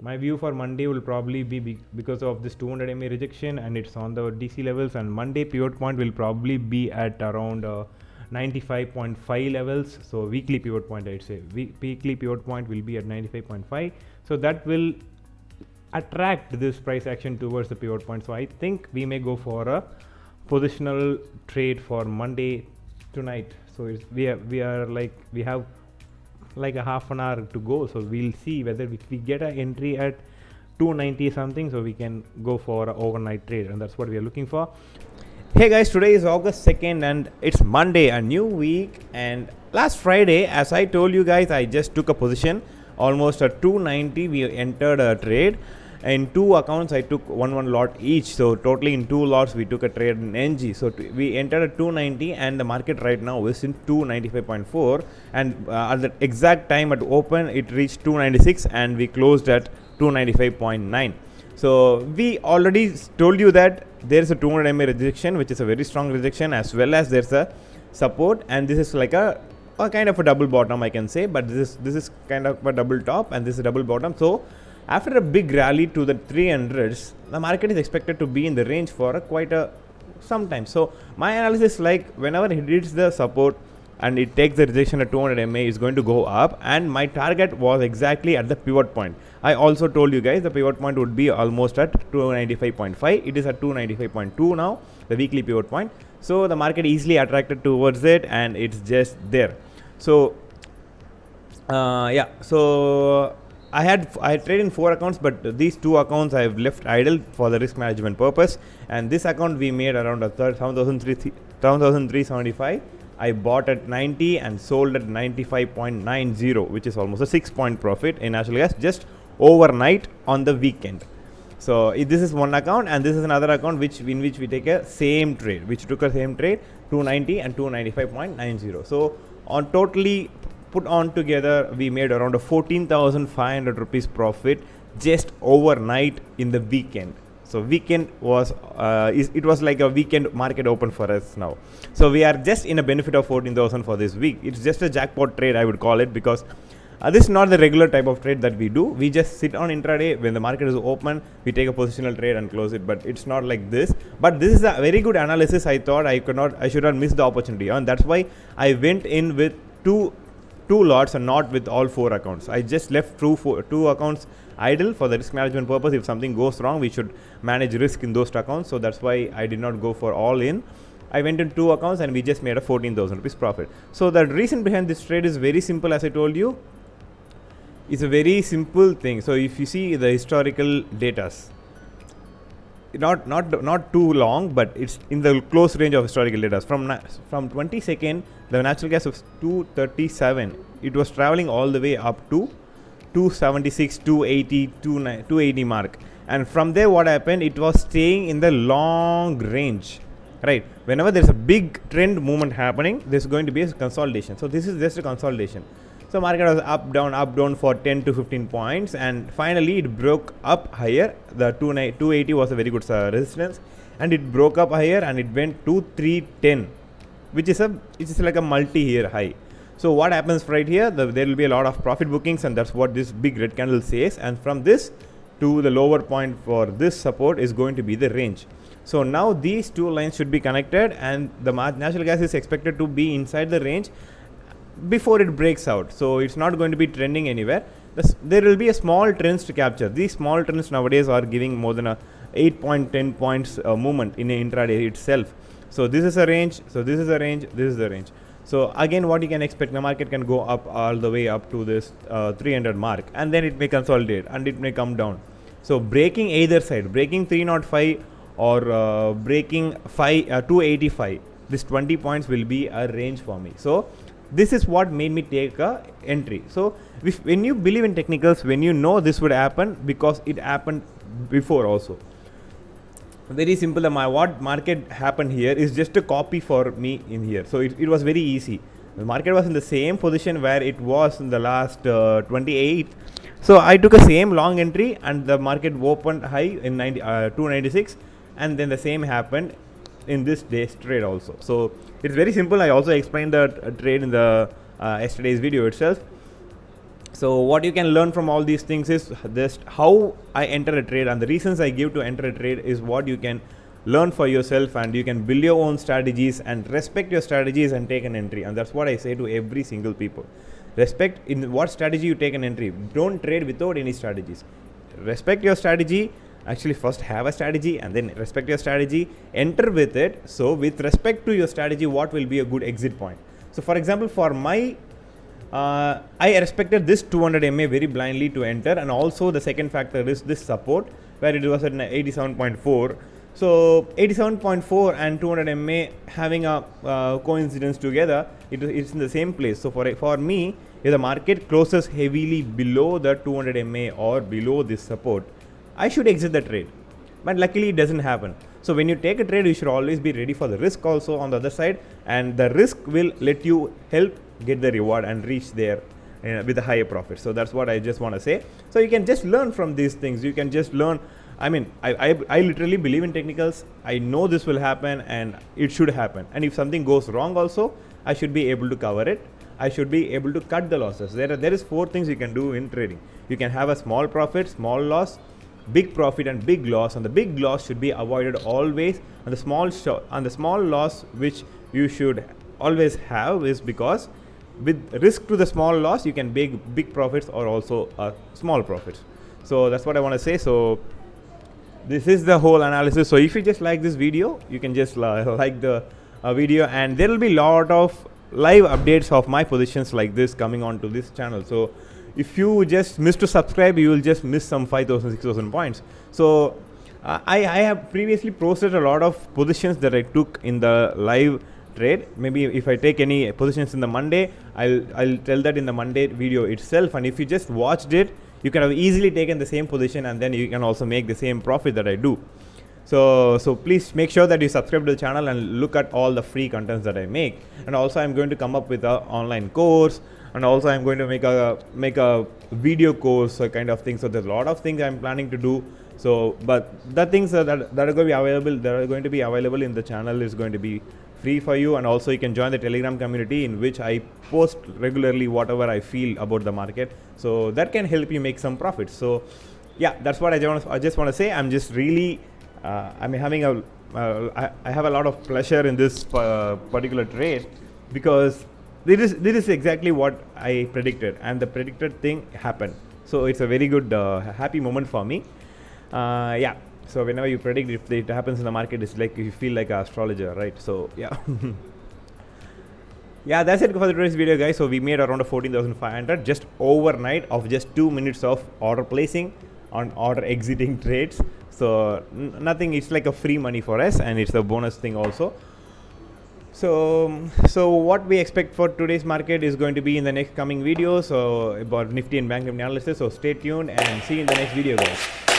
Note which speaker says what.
Speaker 1: My view for Monday will probably be because of this 200 MA rejection, and it's on the DC levels, and Monday pivot point will probably be at around 95.5 levels. So weekly pivot point, I'd say weekly pivot point will be at 95.5. So that will attract this price action towards the pivot point. So I think we may go for a positional trade for Monday tonight. So we have like a half an hour to go, so we'll see whether if we get an entry at 290 something, so we can go for an overnight trade, and that's what we are looking for. Hey guys, today is August 2nd and it's Monday, a new week. And last Friday, as I told you guys, I just took a position almost at 290. We entered a trade. In two accounts, I took one lot each. So totally in two lots, we took a trade in NG. So we entered at 290, and the market right now is in 295.4. And at the exact time at open, it reached 296, and we closed at 295.9. So we already told you that there is a 200 MA rejection, which is a very strong rejection, as well as there's a support, and this is like a kind of a double bottom, I can say. But this is kind of a double top, and this is a double bottom. So after a big rally to the 300s, the market is expected to be in the range for quite some time. So my analysis, like whenever it hits the support and it takes the rejection at 200 MA, is going to go up, and my target was exactly at the pivot point. I also told you guys the pivot point would be almost at 295.5. It is at 295.2 now, the weekly pivot point. So the market easily attracted towards it, and it's just there. So so I traded in 4 accounts, but these 2 accounts I have left idle for the risk management purpose. And this account we made around 7,375. I bought at 90 and sold at 95.90, which is almost a 6-point profit in NaturalGas just overnight on the weekend. So this is one account, and this is another account in which we take a same trade, which took a same trade, 290 and 295.90. So on totally put on together, we made around a 14,500 rupees profit just overnight in the weekend. So weekend was it was like a weekend market open for us now. So we are just in a benefit of 14,000 for this week. It's just a jackpot trade, I would call it, because this is not the regular type of trade that we do. We just sit on intraday. When the market is open, we take a positional trade and close it. But it's not like this. But this is a very good analysis. I thought I should not miss the opportunity, and that's why I went in with two lots and not with all 4 accounts. I just left 2 accounts idle for the risk management purpose. If something goes wrong, we should manage risk in those accounts. So that's why I did not go for all in. I went in 2 accounts, and we just made a 14,000 rupees profit. So the reason behind this trade is very simple. As I told you, it's a very simple thing. So if you see the historical data, not too long, but it's in the close range of historical data. From 22nd, the NaturalGas was 237. It was traveling all the way up to 276, 280, 280 mark. And from there, what happened? It was staying in the long range, right? Whenever there's a big trend movement happening, there's going to be a consolidation. So this is just a consolidation. So market was up down for 10 to 15 points, and finally it broke up higher. The 280 was a very good resistance, and it broke up higher, and it went to 310, which is like a multi-year high. So what happens right here? There will be a lot of profit bookings, and that's what this big red candle says. And from this to the lower point for this support is going to be the range. So now these 2 lines should be connected, and the NaturalGas is expected to be inside the range before it breaks out. So it's not going to be trending anywhere. There will be a small trends to capture. These small trends nowadays are giving more than a 8.10 points movement in an intraday itself. So this is a range. So this is a range. This is the range. So again, what you can expect, the market can go up all the way up to this 300 mark, and then it may consolidate and it may come down. So breaking either side, breaking 305 or breaking 285, this 20 points will be a range for me. So this is what made me take a entry. So when you believe in technicals, when you know this would happen, because it happened before also. Very simple. What market happened here is just a copy for me in here. So it was very easy. The market was in the same position where it was in the last 28. So I took a same long entry, and the market opened high in 296, and then the same happened in this day's trade also. So it's very simple. I also explained the trade in the yesterday's video itself. So what you can learn from all these things is just how I enter a trade, and the reasons I give to enter a trade is what you can learn for yourself, and you can build your own strategies and respect your strategies and take an entry. And that's what I say to every single people. Respect in what strategy you take an entry. Don't trade without any strategies. Respect your strategy. Actually, first have a strategy and then respect your strategy, enter with it. So with respect to your strategy, what will be a good exit point? So for example, for my I respected this 200 MA very blindly to enter, and also the second factor is this support where it was at 87.4. So 87.4 and 200 MA having a coincidence together, it's in the same place. So for me, if the market closes heavily below the 200 MA or below this support, I should exit the trade. But luckily it doesn't happen. So when you take a trade, you should always be ready for the risk also on the other side, and the risk will let you help get the reward and reach there with a higher profit. So that's what I just want to say. So you can just learn from these things. You can just learn. I mean, I literally believe in technicals. I know this will happen and it should happen. And if something goes wrong also, I should be able to cover it. I should be able to cut the losses. There is 4 things you can do in trading. You can have a small profit, small loss, big profit and big loss, and the big loss should be avoided always. And the small loss which you should always have is because with risk to the small loss, you can make big profits or also small profits. So that's what I want to say. So this is the whole analysis. So if you just like this video, you can just like the video, and there will be a lot of live updates of my positions like this coming onto this channel. So if you just miss to subscribe, you will just miss some 5,000, 6,000 points. So I have previously posted a lot of positions that I took in the live trade. Maybe if I take any positions in the Monday, I'll tell that in the Monday video itself. And if you just watched it, you can have easily taken the same position, and then you can also make the same profit that I do. So please make sure that you subscribe to the channel and look at all the free contents that I make. And also I'm going to come up with an online course, and also I'm going to make a video course kind of thing. So there's a lot of things I'm planning to do. So but the things that are going to be available in the channel is going to be free for you. And also you can join the Telegram community, in which I post regularly whatever I feel about the market, so that can help you make some profits. So yeah, that's what I just want to say. I'm just really I'm having I have a lot of pleasure in this particular trade, because this is exactly what I predicted, and the predicted thing happened. So it's a very good happy moment for me. Yeah. So whenever you predict, if it happens in the market, it's like you feel like an astrologer, right? So yeah. Yeah, that's it for today's video, guys. So we made around 14,500 just overnight of just 2 minutes of order placing on order exiting trades. So nothing, it's like a free money for us, and it's a bonus thing also. So what we expect for today's market is going to be in the next coming videos, so about Nifty and Bank Nifty analysis. So stay tuned and see you in the next video, guys.